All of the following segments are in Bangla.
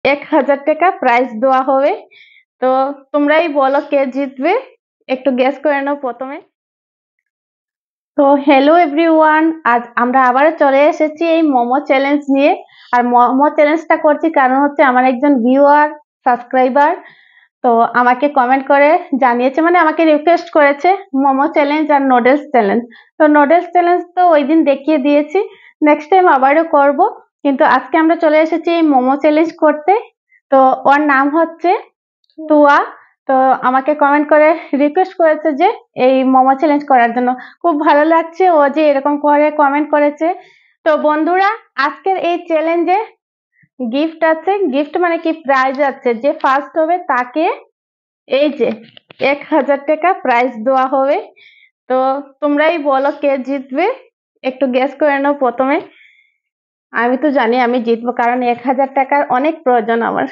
1000 টাকা প্রাইজ দেওয়া হবে। তো তোমরাই বলো কে জিতবে, একটু গেস করে নাও প্রথমে। তো হ্যালো এভরিওয়ান, আজ আমরা আবারও চলে এসেছি এই মোমো চ্যালেঞ্জ নিয়ে। আর মোমো চ্যালেঞ্জটা করছি কারণ হচ্ছে আমার একজন ভিউয়ার সাবস্ক্রাইবার তো আমাকে কমেন্ট করে জানিয়েছে, মানে আমাকে রিকোয়েস্ট করেছে মোমো চ্যালেঞ্জ আর নুডলস চ্যালেঞ্জ। তো নুডলস চ্যালেঞ্জ তো ওই দিন দেখিয়ে দিয়েছি, নেক্সট টাইম আবারও করব। কিন্তু আজকে আমরা চলে এসেছি এই মোমো চ্যালেঞ্জ করতে। তো ওর নাম হচ্ছে তুয়া। তো আমাকে কমেন্ট করে রিকোয়েস্ট করেছে যে এই মোমো চ্যালেঞ্জ করার জন্য। খুব ভালো লাগছে ও যে এরকম করে কমেন্ট করেছে। তো বন্ধুরা, আজকের এই চ্যালেঞ্জে গিফট আছে, গিফট মানে কি প্রাইজ আছে। যে ফার্স্ট হবে তাকে এই যে 1000 টাকা প্রাইজ দেওয়া হবে। তো তোমরাই বলো কে জিতবে, একটু গেস করে নাও প্রথমে। আমি তো জানি আমি জিতবো, কারণ 1000 টাকার অনেক প্রয়োজন আমার।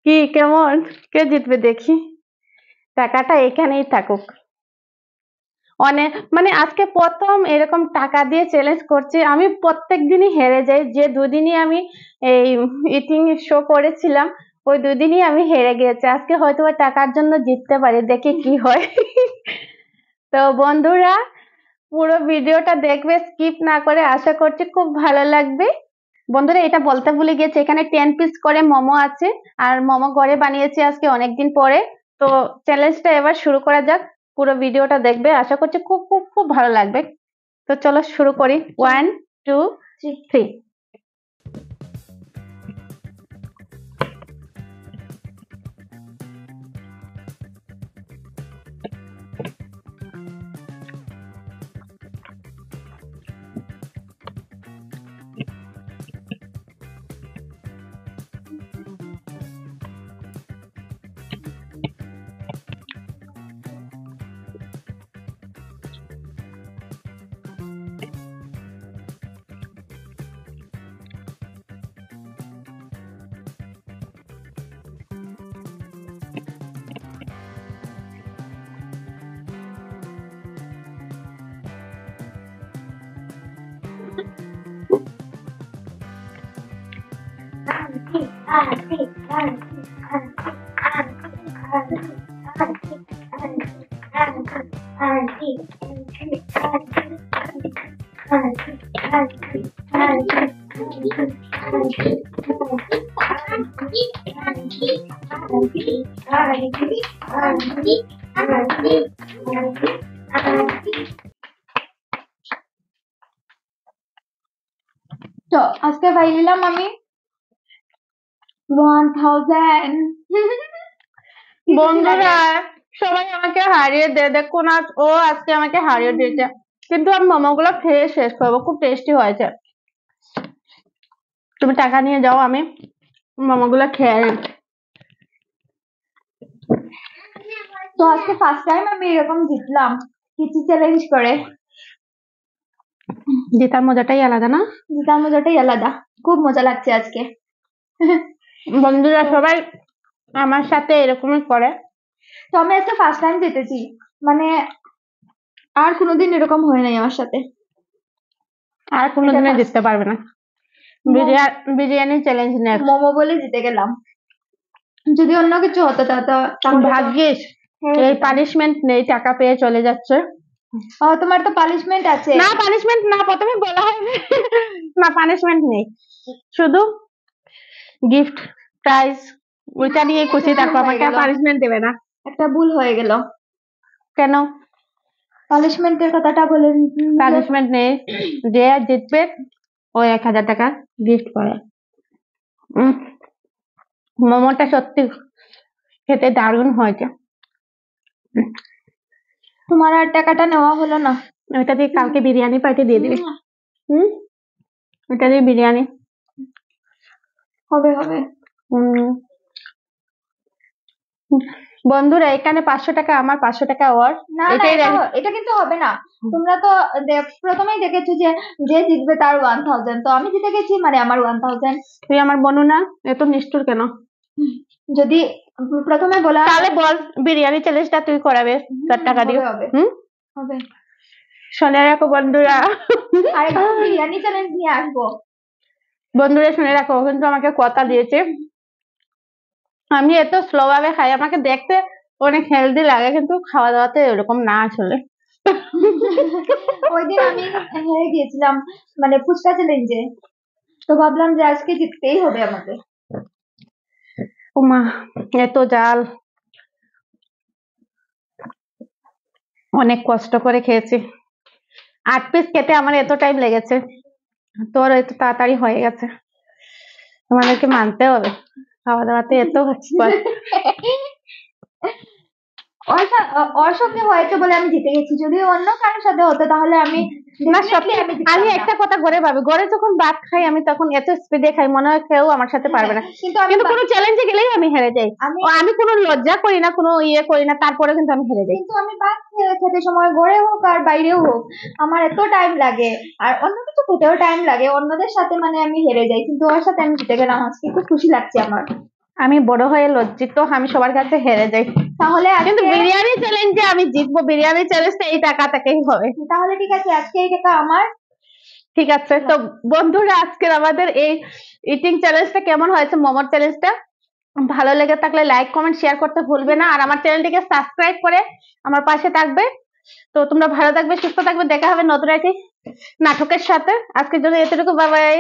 কি কেমন, কে জিতবে দেখি? টাকাটা এখানেই থাকুক। অনেক মানে আজকে প্রথম এরকম টাকা দিয়ে চ্যালেঞ্জ করছি। আমি প্রত্যেক দিনই হেরে যাই। যে দুদিনই আমি এই ইটিং শো করেছিলাম ওই দুদিনই আমি হেরে গিয়েছি। আজকে হয়তো টাকার জন্য জিততে পারি, দেখি কি হয়। তো বন্ধুরা, পুরো ভিডিওটা দেখবে স্কিপ না করে, আশা করছি খুব ভালো লাগবে। বন্ধুরা, এটা বলতে ভুলে গেছি, এখানে 10 পিস করে মোমো আছে। আর মোমো ঘরে বানিয়েছি আজকে অনেকদিন পরে। তো চ্যালেঞ্জটা এবার শুরু করা যাক। পুরো ভিডিওটা দেখবে, আশা করছি খুব খুব খুব ভালো লাগবে। তো চলো শুরু করি। 1 2 3। তো আজকে পাই নিলাম আমি 1000। বন্ধুরা, সবাই আমাকে হারিয়ে দেয়, দেখো না, ও আজকে আমাকে হারিয়ে দিয়েছে। কিন্তু আমি মোমোগুলো খেয়ে শেষ করবো, খুব টেস্টি হয়েছে। তুমি টাকা নিয়ে যাও, আমি মোমোগুলো খেয়ে নিই। তো আজকে ফার্স্ট টাইম আমি এরকম জিতলাম কিছু চ্যালেঞ্জ করে। জেতার মজাটাই আলাদা না? জেতার মজাটাই আলাদা, খুব মজা লাগছে আজকে। বন্ধুরা সবাই আমার সাথে এরকমই করে। তো আমি আজকে ফার্স্ট টাইম জিতেছি, মানে আর কোনোদিন এরকম হয় নাই আমার সাথে। আর কোনোদিনও জিততে পারবে না। Biryani challenge next. মোমো বলে জিতে গেলাম, যদি অন্য কিছু হতো তাহলে ভাগ্যিস এই পানিশমেন্ট নেই, টাকা পেয়ে চলে যাচ্ছে। তোমার তো পানিশমেন্ট আছে। না পানিশমেন্ট না, প্রথমে বলা হয়নি। না পানিশমেন্ট নেই, শুধু গিফট প্রাইজ, ওইটা নিয়ে খুশি থাকো, আমাকে পানিশমেন্ট দেবে না। একটা ভুল হয়ে গেল। কেন? পানিশমেন্টের কথাটা বলেন। পানিশমেন্ট নেই, যে জিতবে ওই 1000 টাকা গিফট করে। মোমোটা সত্যি খেতে দারুণ হয়েছে। তোমার আর টাকাটা নেওয়া হলো না। ওইটা দিয়ে কালকে বিরিয়ানি পার্টি দিয়ে দিবি। ওইটা দিয়ে বিরিয়ানি হবে হবে। বন্ধুরা, এখানে 500 টাকা আমার, 500 টাকা ওর। এটা কিন্তু হবে না। তোমরা তো প্রথমেই দেখেছো যে যে জিতবে তার 1000, তো আমি জিতে গেছি, মানে আমার 1000। তুই আমার বনু না, এত নিষ্ঠুর কেন? যদি প্রথমে বলা তাহলে বল বিরিয়ানি চ্যালেঞ্জটা তুই করাবে 4 টাকা দিয়ে। হবে। শুনে রাখো বন্ধুরা, আরেকদিন বিরিয়ানি চ্যালেঞ্জ নিয়ে আসবো। বন্ধুরা শুনে রাখো, ও কিন্তু আমাকে কথা দিয়েছে আমি এত স্লো ভাবে খাই, আমাকে দেখতে অনেক হেলদি লাগে কিন্তু খাওয়া দাওয়াতে এরকম না আসলে। ওই দিন আমি হেরে গিয়েছিলাম মানে ফুচকা চ্যালেঞ্জে, তো ভাবলাম যে আজকে জিততেই হবে আমাকে। ওমা, এত জাল, অনেক কষ্ট করে খেয়েছি। 8 পিস খেতে আমার এত টাইম লেগেছে, তোর এত তাড়াতাড়ি হয়ে গেছে। তোমাদেরকে মানতে হবে, খাওয়া দাওয়াতে এত expert। ওর সাথে হয়েছে বলে আমি জিতে গেছি, যদি অন্য কারোর সাথে হতো তাহলে আমি না definitely সত্যি, আমি জিততাম আমি না। একটা কথা ঘরে ভাবি, ঘরে যখন ভাত খাই আমি তখন এত স্পিডে খাই মনে হয় কেউ আমার সাথে পারবে না, কিন্তু আমি কিন্তু কোনো চ্যালেঞ্জে গেলেই আমি হেরে যাই। আমি কোনো লজ্জা করি না, কোনো ইয়ে করি না, তারপরে কিন্তু আমি হেরে যাই। কিন্তু আমি ভাত খেতে সময় ঘরে হোক আর বাইরেও হোক আমার এত টাইম লাগে, আর অন্য কিছু খেতেও টাইম লাগে, অন্যদের সাথে মানে আমি হেরে যাই, কিন্তু ওর সাথে আমি জিতে গেলাম, আজকে খুব খুশি লাগছে আমার। আমি বড় হয়ে লজ্জিত, আমি সবার কাছে হেরে যাই। তাহলে কিন্তু আজকে বিরিয়ানি চ্যালেঞ্জে আমি জিতবো, বিরিয়ানি চ্যালেঞ্জটা এই টাকা থেকেই হবে। তাহলে ঠিক আছে, আজকে এই টাকা আমার। ঠিক আছে, তো বন্ধুরা আজকের আমাদের এই ইটিং চ্যালেঞ্জটা কেমন হয়েছে, মোমোর চ্যালেঞ্জটা ভালো লেগে থাকলে লাইক কমেন্ট শেয়ার করতে ভুলবে না, আর আমার চ্যানেলটিকে সাবস্ক্রাইব করে আমার পাশে থাকবে। তো তোমরা ভালো থাকবে, সুস্থ থাকবে, দেখা হবে নতুন একটি নাটকের সাথে। আজকের জন্য এতটুকু, বাই বাই।